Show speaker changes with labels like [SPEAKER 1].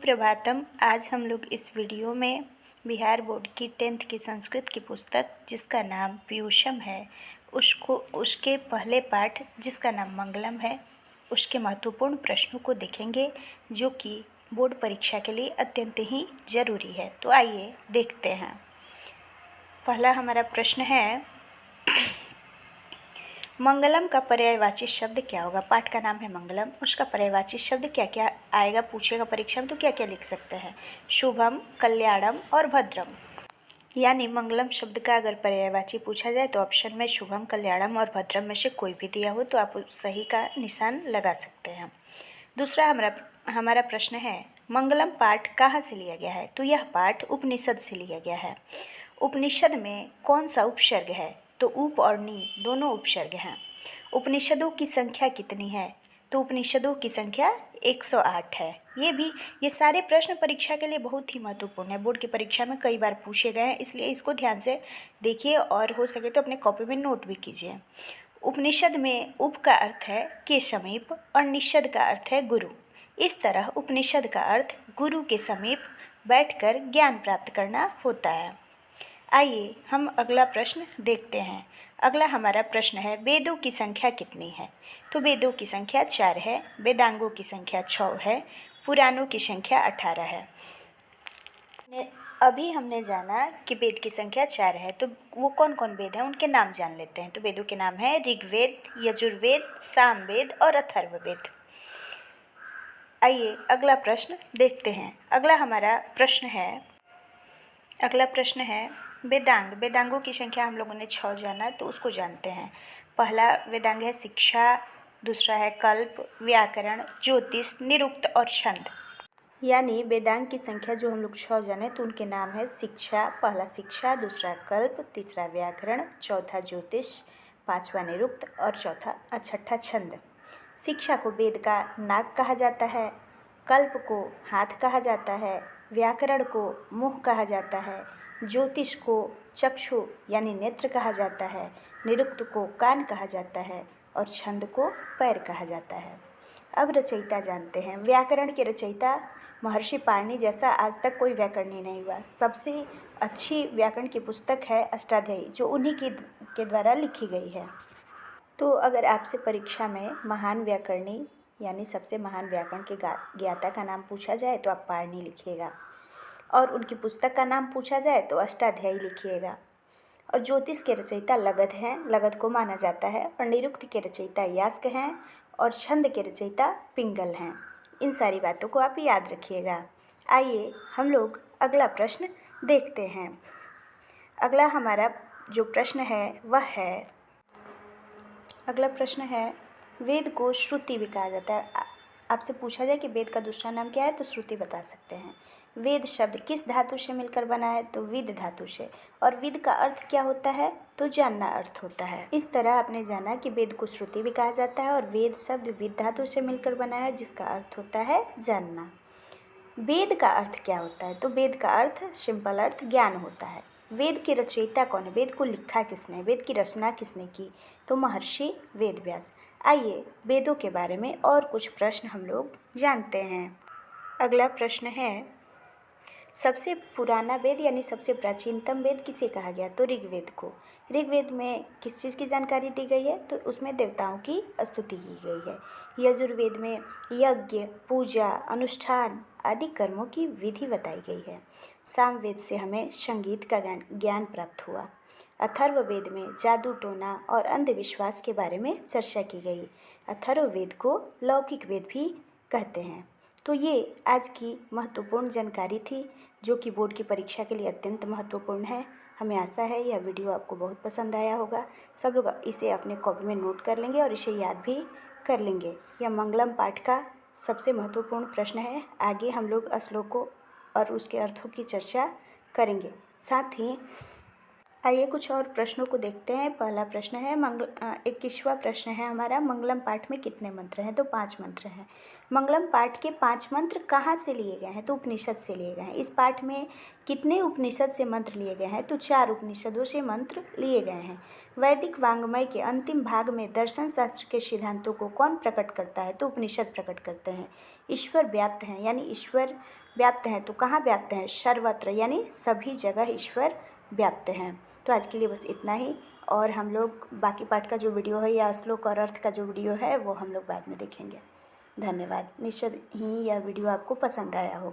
[SPEAKER 1] सुप्रभातम। आज हम लोग इस वीडियो में बिहार बोर्ड की 10th की संस्कृत की पुस्तक जिसका नाम पीयूषम है उसके पहले पाठ जिसका नाम मंगलम है उसके महत्वपूर्ण प्रश्नों को देखेंगे जो कि बोर्ड परीक्षा के लिए अत्यंत ही ज़रूरी है। तो आइए देखते हैं। पहला हमारा प्रश्न है, मंगलम का पर्यायवाची शब्द क्या होगा। पाठ का नाम है मंगलम, उसका पर्यायवाची शब्द क्या क्या आएगा पूछेगा परीक्षा में, तो क्या क्या लिख सकते हैं। शुभम, कल्याणम और भद्रम। यानी मंगलम शब्द का अगर पर्यायवाची पूछा जाए तो ऑप्शन में शुभम, कल्याणम और भद्रम में से कोई भी दिया हो तो आप सही का निशान लगा सकते हैं। दूसरा हमारा प्रश्न है, मंगलम पाठ कहाँ से लिया गया है। तो यह पाठ उपनिषद से लिया गया है। उपनिषद में कौन सा उपसर्ग है। तो उप और नी दोनों उपसर्ग हैं। उपनिषदों की संख्या कितनी है। तो उपनिषदों की संख्या 108 है। ये सारे प्रश्न परीक्षा के लिए बहुत ही महत्वपूर्ण है। बोर्ड की परीक्षा में कई बार पूछे गए हैं, इसलिए इसको ध्यान से देखिए और हो सके तो अपने कॉपी में नोट भी कीजिए। उपनिषद में उप का अर्थ है के समीप और निषद का अर्थ है गुरु। इस तरह उपनिषद का अर्थ गुरु के समीप बैठकर ज्ञान प्राप्त करना होता है। आइए हम अगला प्रश्न देखते हैं। अगला हमारा प्रश्न है, वेदों की संख्या कितनी है। तो वेदों की संख्या 4 है, वेदांगों की संख्या 6 है, पुराणों की संख्या 18 है। अभी हमने जाना कि वेद की संख्या 4 है, तो वो कौन कौन वेद हैं उनके नाम जान लेते हैं। तो वेदों के नाम है ऋग्वेद, यजुर्वेद, सामवेद और अथर्ववेद। आइए अगला प्रश्न देखते हैं। अगला प्रश्न है वेदांगों की संख्या हम लोगों ने 6 जाना, तो उसको जानते हैं। पहला वेदांग है शिक्षा, दूसरा है कल्प, व्याकरण, ज्योतिष, निरुक्त और छंद। यानी वेदांग की संख्या जो हम लोग 6 जाने तो उनके नाम है शिक्षा, पहला शिक्षा, दूसरा कल्प, तीसरा व्याकरण, चौथा ज्योतिष, पांचवा निरुक्त और छठा छंद। शिक्षा को वेद का नाक कहा जाता है, कल्प को हाथ कहा जाता है, व्याकरण को मुँह कहा जाता है, ज्योतिष को चक्षु यानी नेत्र कहा जाता है, निरुक्त को कान कहा जाता है और छंद को पैर कहा जाता है। अब रचयिता जानते हैं। व्याकरण के रचयिता महर्षि पाणिनि जैसा आज तक कोई व्याकरणी नहीं हुआ। सबसे अच्छी व्याकरण की पुस्तक है अष्टाध्यायी, जो उन्हीं के द्वारा लिखी गई है। तो अगर आपसे परीक्षा में महान व्याकरणी यानी सबसे महान व्याकरण के ज्ञाता का नाम पूछा जाए तो आप पाणिनि लिखिएगा, और उनकी पुस्तक का नाम पूछा जाए तो अष्टाध्यायी लिखिएगा। और ज्योतिष के रचयिता लगध हैं, लगध को माना जाता है। और निरुक्त के रचयिता यास्क हैं और छंद के रचयिता पिंगल हैं। इन सारी बातों को आप याद रखिएगा। आइए हम लोग अगला प्रश्न देखते हैं। अगला हमारा जो प्रश्न है वह है, अगला प्रश्न है, वेद को श्रुति भी कहा जाता है। आपसे पूछा जाए कि वेद का दूसरा नाम क्या है तो श्रुति बता सकते हैं। वेद शब्द किस धातु से मिलकर बना है। तो विद धातु से। और विद का अर्थ क्या होता है। तो जानना अर्थ होता है। इस तरह आपने जाना कि वेद को श्रुति भी कहा जाता है और वेद शब्द विद धातु से मिलकर बना है जिसका अर्थ होता है जानना। वेद का अर्थ क्या होता है। तो वेद का अर्थ सिंपल अर्थ ज्ञान होता है। वेद के रचयिता कौन है। वेद को लिखा किसने, वेद की रचना किसने की। तो महर्षि वेदव्यास। आइए वेदों के बारे में और कुछ प्रश्न हम लोग जानते हैं। अगला प्रश्न है, सबसे पुराना वेद यानी सबसे प्राचीनतम वेद किसे कहा गया। तो ऋग्वेद को। ऋग्वेद में किस चीज़ की जानकारी दी गई है। तो उसमें देवताओं की स्तुति की गई है। यजुर्वेद में यज्ञ, पूजा, अनुष्ठान आदि कर्मों की विधि बताई गई है। सामवेद से हमें संगीत का ज्ञान प्राप्त हुआ। अथर्ववेद में जादू टोना और अंधविश्वास के बारे में चर्चा की गई। अथर्ववेद को लौकिक वेद भी कहते हैं। तो ये आज की महत्वपूर्ण जानकारी थी जो कि बोर्ड की परीक्षा के लिए अत्यंत महत्वपूर्ण है। हमें आशा है यह वीडियो आपको बहुत पसंद आया होगा। सब लोग इसे अपने कॉपी में नोट कर लेंगे और इसे याद भी कर लेंगे। यह मंगलम पाठ का सबसे महत्वपूर्ण प्रश्न है। आगे हम लोग श्लोकों और उसके अर्थों की चर्चा करेंगे। साथ ही आइए कुछ और प्रश्नों को देखते हैं। पहला प्रश्न है 21वां प्रश्न है हमारा, मंगलम पाठ में कितने मंत्र हैं। तो 5 मंत्र हैं। मंगलम पाठ के 5 मंत्र कहाँ से लिए गए हैं। तो उपनिषद से लिए गए हैं। इस पाठ में कितने उपनिषद से मंत्र लिए गए हैं। तो 4 उपनिषदों से मंत्र लिए गए हैं। वैदिक वाङ्मय के अंतिम भाग में दर्शन शास्त्र के सिद्धांतों को कौन प्रकट करता है। तो उपनिषद प्रकट करते हैं। ईश्वर व्याप्त हैं, यानी ईश्वर व्याप्त हैं तो कहाँ व्याप्त हैं? सर्वत्र, यानी सभी जगह ईश्वर व्याप्त हैं। तो आज के लिए बस इतना ही, और हम लोग बाकी पार्ट का जो वीडियो है या श्लोक और अर्थ का जो वीडियो है वो हम लोग बाद में देखेंगे। धन्यवाद। निश्चित ही यह वीडियो आपको पसंद आया होगा।